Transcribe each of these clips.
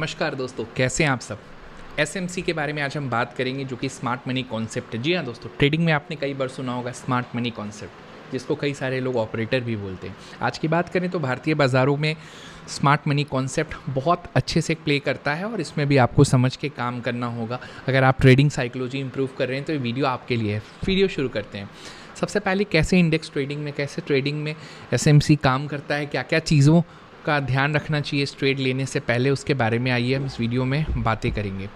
नमस्कार दोस्तों, कैसे हैं आप सब। एसएमसी के बारे में आज हम बात करेंगे, जो कि स्मार्ट मनी कॉन्सेप्ट है। जी हाँ दोस्तों, ट्रेडिंग में आपने कई बार सुना होगा स्मार्ट मनी कॉन्सेप्ट, जिसको कई सारे लोग ऑपरेटर भी बोलते हैं। आज की बात करें तो भारतीय बाज़ारों में स्मार्ट मनी कॉन्सेप्ट बहुत अच्छे से प्ले करता है और इसमें भी आपको समझ के काम करना होगा। अगर आप ट्रेडिंग साइकोलॉजी इंप्रूव कर रहे हैं तो ये वीडियो आपके लिए है। वीडियो शुरू करते हैं। सबसे पहले कैसे इंडेक्स ट्रेडिंग में, कैसे ट्रेडिंग में एसएमसी काम करता है, क्या क्या चीज़ों का ध्यान रखना चाहिए इस ट्रेड लेने से पहले, उसके बारे में आइए हम इस वीडियो में बातें करेंगे।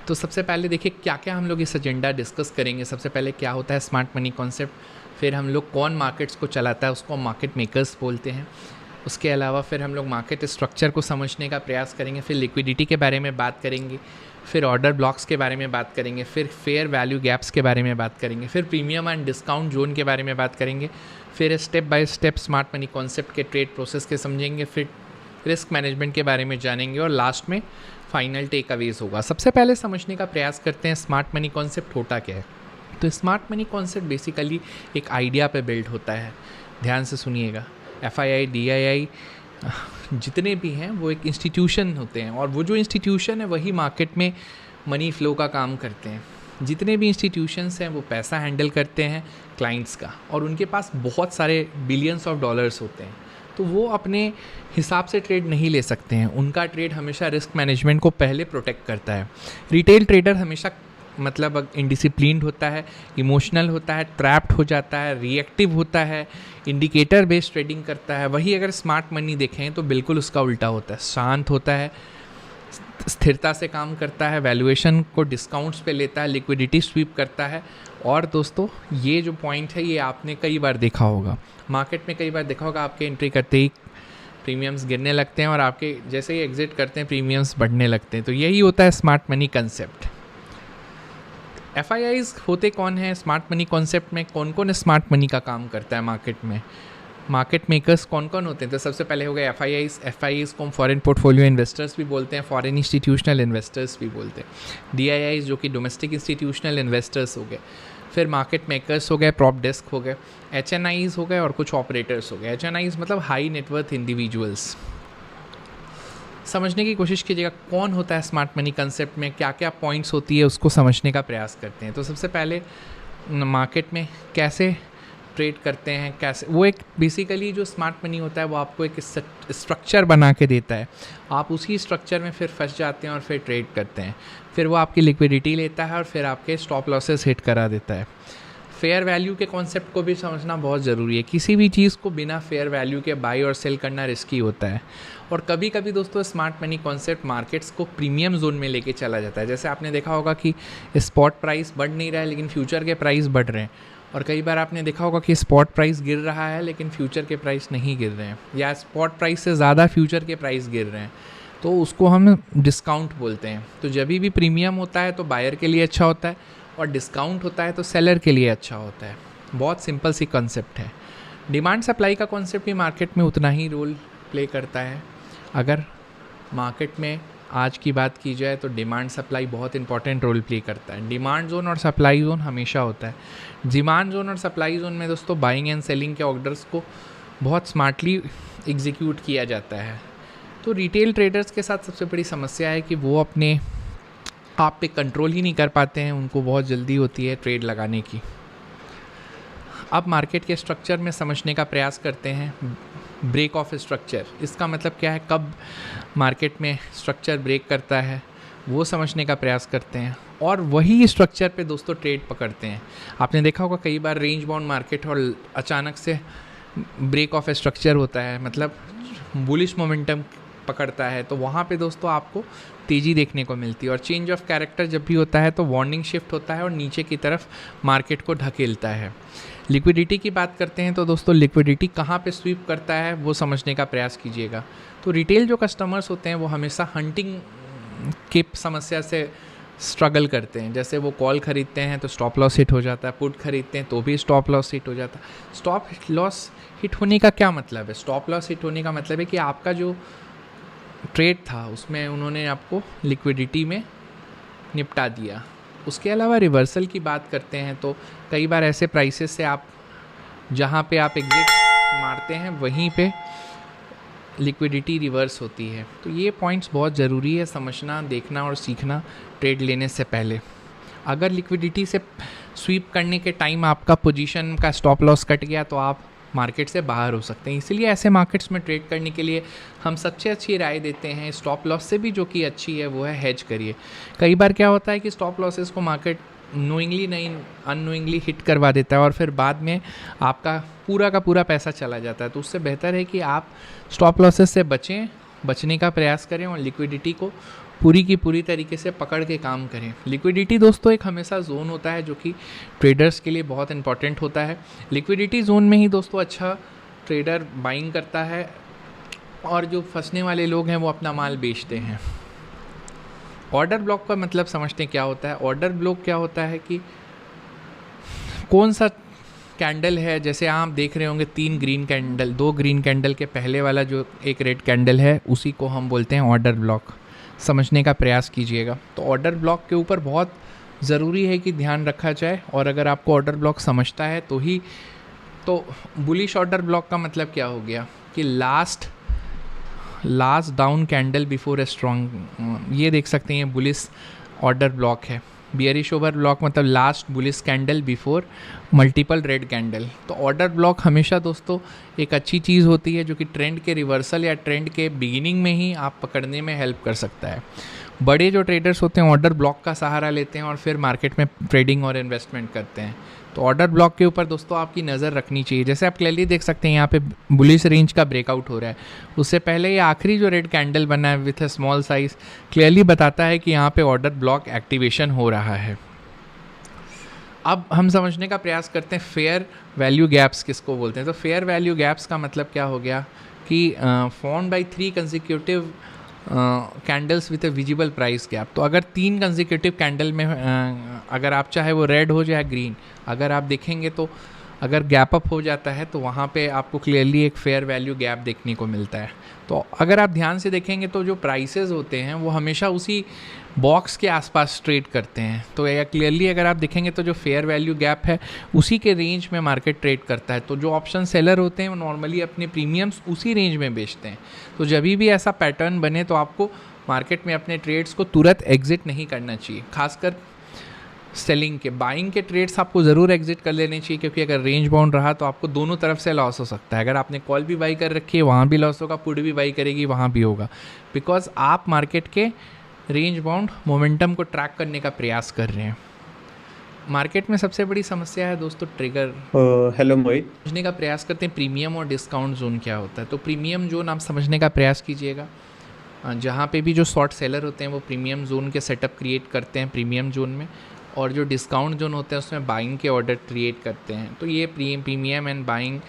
तो सबसे पहले देखिए क्या क्या हम लोग इस एजेंडा डिस्कस करेंगे। सबसे पहले क्या होता है स्मार्ट मनी कॉन्सेप्ट, फिर हम लोग कौन मार्केट्स को चलाता है, उसको मार्केट मेकर्स बोलते हैं। उसके अलावा फिर हम लोग मार्केट स्ट्रक्चर को समझने का प्रयास करेंगे, फिर लिक्विडिटी के बारे में बात करेंगे, फिर ऑर्डर ब्लॉक्स के बारे में बात करेंगे, फिर फेयर वैल्यू गैप्स के बारे में बात करेंगे, फिर प्रीमियम एंड डिस्काउंट जोन के बारे में बात करेंगे, फिर step by step smart money concept के ट्रेड प्रोसेस के समझेंगे, फिर रिस्क मैनेजमेंट के बारे में जानेंगे और लास्ट में फाइनल टेक अवेज होगा। सबसे पहले समझने का प्रयास करते हैं स्मार्ट मनी कॉन्सेप्ट होता क्या है। तो स्मार्ट मनी कॉन्सेप्ट बेसिकली एक आइडिया पे बिल्ड होता है। ध्यान से सुनिएगा, FII, DII जितने भी हैं वो एक इंस्टीट्यूशन होते हैं, और वो जो इंस्टीट्यूशन है वही मार्केट में मनी फ्लो का काम करते हैं। जितने भी इंस्टीट्यूशंस हैं वो पैसा हैंडल करते हैं क्लाइंट्स का, और उनके पास बहुत सारे बिलियंस ऑफ डॉलर्स होते हैं। तो वो अपने हिसाब से ट्रेड नहीं ले सकते हैं। उनका ट्रेड हमेशा रिस्क मैनेजमेंट को पहले प्रोटेक्ट करता है। रिटेल ट्रेडर हमेशा मतलब इनडिसिप्लिन्ड होता है, इमोशनल होता है, ट्रैप्ड हो जाता है, रिएक्टिव होता है, इंडिकेटर बेस्ड ट्रेडिंग करता है। वही अगर स्मार्ट मनी देखें तो बिल्कुल उसका उल्टा होता है। शांत होता है, स्थिरता से काम करता है, वैल्यूएशन को डिस्काउंट्स पे लेता है, लिक्विडिटी स्वीप करता है। और दोस्तों ये जो पॉइंट है ये आपने कई बार देखा होगा, मार्केट में कई बार देखा होगा, आपके एंट्री करते ही प्रीमियम्स गिरने लगते हैं और आपके जैसे ही एग्जिट करते हैं प्रीमियम्स बढ़ने लगते हैं। तो यही होता है स्मार्ट मनी कंसेप्ट। FIIs होते कौन है स्मार्ट मनी कॉन्सेप्ट में, कौन कौन स्मार्ट मनी का काम करता है मार्केट में, मार्केट मेकर्स कौन कौन होते हैं। तो सबसे पहले हो गए FIIs को हम फॉरेन पोर्टफोलियो इन्वेस्टर्स भी बोलते हैं, फॉरेन इंस्टीट्यूशनल इन्वेस्टर्स भी बोलते हैं। DIIs जो कि डोमेस्टिक इंस्टीट्यूशनल इन्वेस्टर्स हो गए, फिर मार्केट मेकर्स हो गए, प्रॉप डेस्क हो गए, HNIs हो गए और कुछ ऑपरेटर्स हो गए। HNIs मतलब हाई नेटवर्थ इंडिविजुअल्स। समझने की कोशिश कीजिएगा कौन होता है स्मार्ट मनी कंसेप्ट में, क्या क्या पॉइंट्स होती है, उसको समझने का प्रयास करते हैं। तो सबसे पहले मार्केट में कैसे ट्रेड करते हैं, कैसे वो एक बेसिकली जो स्मार्ट मनी होता है वो आपको एक स्ट्रक्चर बना के देता है। आप उसी स्ट्रक्चर में फिर फंस जाते हैं और फिर ट्रेड करते हैं। फिर वो आपकी लिक्विडिटी लेता है और फिर आपके स्टॉप लॉसेस हिट करा देता है। फेयर वैल्यू के कॉन्सेप्ट को भी समझना बहुत ज़रूरी है। किसी भी चीज़ को बिना फेयर वैल्यू के बाई और सेल करना रिस्की होता है। और कभी कभी दोस्तों स्मार्ट मनी कॉन्सेप्ट मार्केट्स को प्रीमियम जोन में लेके चला जाता है। जैसे आपने देखा होगा कि स्पॉट प्राइस बढ़ नहीं रहा है लेकिन फ्यूचर के प्राइस बढ़ रहे हैं, और कई बार आपने देखा होगा कि स्पॉट प्राइस गिर रहा है लेकिन फ्यूचर के प्राइस नहीं गिर रहे हैं, या स्पॉट प्राइस से ज़्यादा फ्यूचर के प्राइस गिर रहे हैं। तो उसको हम डिस्काउंट बोलते हैं। तो जब भी प्रीमियम होता है तो बायर के लिए अच्छा होता है, और डिस्काउंट होता है तो सेलर के लिए अच्छा होता है। बहुत सिंपल सी कॉन्सेप्ट है। डिमांड सप्लाई का कॉन्सेप्ट भी मार्केट में उतना ही रोल प्ले करता है। अगर मार्केट में आज की बात की जाए तो डिमांड सप्लाई बहुत इंपॉर्टेंट रोल प्ले करता है। डिमांड जोन और सप्लाई जोन हमेशा होता है। डिमांड जोन और सप्लाई जोन में दोस्तों बाइंग एंड सेलिंग के ऑर्डर्स को बहुत स्मार्टली एग्जीक्यूट किया जाता है। तो रिटेल ट्रेडर्स के साथ सबसे बड़ी समस्या है कि वो अपने आप पे कंट्रोल ही नहीं कर पाते हैं, उनको बहुत जल्दी होती है ट्रेड लगाने की। अब मार्केट के स्ट्रक्चर में समझने का प्रयास करते हैं। ब्रेक ऑफ स्ट्रक्चर, इसका मतलब क्या है, कब मार्केट में स्ट्रक्चर ब्रेक करता है वो समझने का प्रयास करते हैं, और वही स्ट्रक्चर पे दोस्तों ट्रेड पकड़ते हैं। आपने देखा होगा कई बार रेंज बाउंड मार्केट और अचानक से ब्रेक ऑफ स्ट्रक्चर होता है, मतलब बुलिश मोमेंटम पकड़ता है, तो वहाँ पे दोस्तों आपको तेज़ी देखने को मिलती है। और चेंज ऑफ कैरेक्टर जब भी होता है तो वार्निंग शिफ्ट होता है और नीचे की तरफ मार्केट को ढकेलता है। लिक्विडिटी की बात करते हैं तो दोस्तों लिक्विडिटी कहाँ पे स्वीप करता है वो समझने का प्रयास कीजिएगा। तो रिटेल जो कस्टमर्स होते हैं वो हमेशा हंटिंग की समस्या से स्ट्रगल करते हैं। जैसे वो कॉल ख़रीदते हैं तो स्टॉप लॉस हिट हो जाता है, पुट खरीदते हैं तो भी स्टॉप लॉस हिट हो जाता है। स्टॉप लॉस हिट होने का क्या मतलब है? स्टॉप लॉस हिट होने का मतलब है कि आपका जो ट्रेड था उसमें उन्होंने आपको लिक्विडिटी में निपटा दिया। उसके अलावा रिवर्सल की बात करते हैं तो कई बार ऐसे प्राइसेस से आप जहाँ पे आप एग्जिट मारते हैं वहीं पे लिक्विडिटी रिवर्स होती है। तो ये पॉइंट्स बहुत ज़रूरी है समझना, देखना और सीखना ट्रेड लेने से पहले। अगर लिक्विडिटी से स्वीप करने के टाइम आपका पोजीशन का स्टॉप लॉस कट गया तो आप मार्केट से बाहर हो सकते हैं। इसीलिए ऐसे मार्केट्स में ट्रेड करने के लिए हम सबसे अच्छी राय देते हैं स्टॉप लॉस से भी जो कि अच्छी है वो है हेज करिए। कई बार क्या होता है कि स्टॉप लॉसेस को मार्केट नोइंगली नहीं अननोइंगली हिट करवा देता है और फिर बाद में आपका पूरा का पूरा पैसा चला जाता है। तो उससे बेहतर है कि आप स्टॉप लॉसेस से बचने का प्रयास करें और लिक्विडिटी को पूरी की पूरी तरीके से पकड़ के काम करें। लिक्विडिटी दोस्तों एक हमेशा जोन होता है जो कि ट्रेडर्स के लिए बहुत इंपॉर्टेंट होता है। लिक्विडिटी जोन में ही दोस्तों अच्छा ट्रेडर बाइंग करता है और जो फंसने वाले लोग हैं वो अपना माल बेचते हैं। ऑर्डर ब्लॉक का मतलब समझते हैं क्या होता है। ऑर्डर ब्लॉक क्या होता है कि कौन सा कैंडल है, जैसे आप देख रहे होंगे 3 ग्रीन कैंडल, 2 ग्रीन कैंडल के पहले वाला जो एक रेड कैंडल है उसी को हम बोलते हैं ऑर्डर ब्लॉक। समझने का प्रयास कीजिएगा। तो ऑर्डर ब्लॉक के ऊपर बहुत ज़रूरी है कि ध्यान रखा जाए और अगर आपको ऑर्डर ब्लॉक समझता है तो ही तो बुलिश ऑर्डर ब्लॉक का मतलब क्या हो गया कि last down candle before a strong, ये देख सकते हैं बुलिश ऑर्डर ब्लॉक है। बियरिश ओवर ब्लॉक मतलब last bullish candle before multiple red candle. तो ऑर्डर ब्लॉक हमेशा दोस्तों एक अच्छी चीज़ होती है जो कि ट्रेंड के रिवर्सल या ट्रेंड के बिगिनिंग में ही आप पकड़ने में हेल्प कर सकता है। बड़े जो ट्रेडर्स होते हैं ऑर्डर ब्लॉक का सहारा लेते हैं और फिर मार्केट में ट्रेडिंग और इन्वेस्टमेंट करते हैं। तो ऑर्डर ब्लॉक के ऊपर दोस्तों आपकी नज़र रखनी चाहिए। जैसे आप क्लियरली देख सकते हैं यहाँ पे बुलिश रेंज का ब्रेकआउट हो रहा है, उससे पहले ये आखिरी जो रेड कैंडल बना है with a small size clearly बताता है कि यहाँ पे ऑर्डर ब्लॉक एक्टिवेशन हो रहा है। अब हम समझने का प्रयास करते हैं फेयर वैल्यू गैप्स किसको बोलते हैं। तो फेयर वैल्यू गैप्स का मतलब क्या हो गया कि formed by 3 consecutive candles with a visible price gap. तो अगर 3 कंसेक्यूटिव कैंडल में अगर आप चाहे वो रेड हो जाए ग्रीन, अगर आप देखेंगे तो अगर गैप अप हो जाता है तो वहाँ पे आपको क्लियरली एक फेयर वैल्यू गैप देखने को मिलता है। तो अगर आप ध्यान से देखेंगे तो जो प्राइसेस होते हैं वो हमेशा उसी बॉक्स के आसपास ट्रेड करते हैं। तो या क्लियरली अगर आप देखेंगे तो जो फेयर वैल्यू गैप है उसी के रेंज में मार्केट ट्रेड करता है। तो जो ऑप्शन सेलर होते हैं वो नॉर्मली अपने प्रीमियम्स उसी रेंज में बेचते हैं। तो जब भी ऐसा पैटर्न बने तो आपको मार्केट में अपने ट्रेड्स को तुरंत एग्जिट नहीं करना चाहिए। खासकर सेलिंग के, बाइंग के ट्रेड्स आपको ज़रूर एग्जिट कर लेने चाहिए, क्योंकि अगर रेंज बाउंड रहा तो आपको दोनों तरफ से लॉस हो सकता है। अगर आपने कॉल भी बाई कर रखी है वहाँ भी लॉस होगा, पुट भी बाई करेगी वहाँ भी होगा, बिकॉज आप मार्केट के रेंज बाउंड मोमेंटम को ट्रैक करने का प्रयास कर रहे हैं। मार्केट में सबसे बड़ी समस्या है दोस्तों ट्रिगर। हेलो मोहित। समझने का प्रयास करते हैं प्रीमियम और डिस्काउंट जोन क्या होता है। तो प्रीमियम जोन आप समझने का प्रयास कीजिएगा। जहाँ पे भी जो शॉर्ट सेलर होते हैं वो प्रीमियम जोन के सेटअप क्रिएट करते हैं प्रीमियम जोन में, और जो डिस्काउंट जोन होते हैं उसमें बाइंग के ऑर्डर क्रिएट करते हैं। तो ये प्रीमियम एंड बाइंग